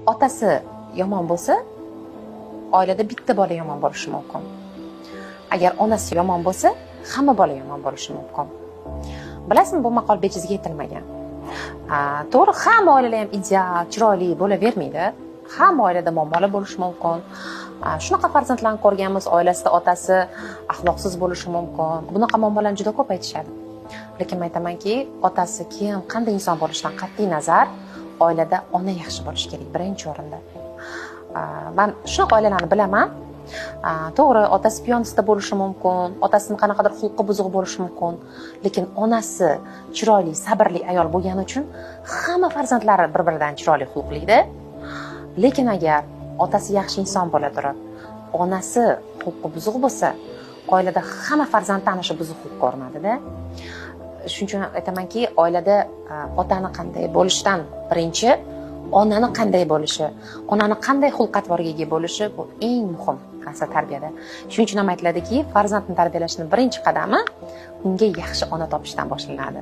otasi yomon bo'lsa, oilada bitta bola yomon bo'lishi mumkin. Agar onasi yomon bo'lsa, hamma bola yomon bo'lishi mumkin. Bilasizmi, bu maqol bejizga aytilmagan. To'g'ri, hamma oilada ham ideal, chiroyli bo'lavermaydi. Hamma oilada muammolar bo'lishi mumkin. Shunaqa farzandlarni ko'rganmiz, oilasida otasi axloqsiz bo'lishi mumkin. Bunaqa muammolarni juda ko'p aytishadi. Lekin men aytamanki, otasi kim, qanday inson bo'lishidan qat'iy nazar, oilada ona yaxshi bo'lishi kerak birinchi o'rinda. Men shunaqa oilalarni bilaman. To'g'ri, otasi piyonista bo'lishi mumkin, otasini qanaqadir xulqi buzuq bo'lishi mumkin, lekin onasi chiroyli, sabrli ayol bo'lgani uchun hamma farzandlari bir-biridan chiroyli xulqlida. Lekin agar otasi yaxshi inson bo'la turib, onasi xulqi buzuq bo'lsa, oilada hamma farzandda ana shu buzuq xulq ko'rinadi-da. Shuning uchun aytamanki, oilada otani qanday bo'lishidan birinchi onani qanday bo'lishi, onani qanday xulq-atvorga ega bo'lishi bu eng muhim narsa tarbiyada. Shuning uchun ham aytiladiki, farzandni tarbiyalashning birinchi qadami unga yaxshi ona topishdan boshlanadi.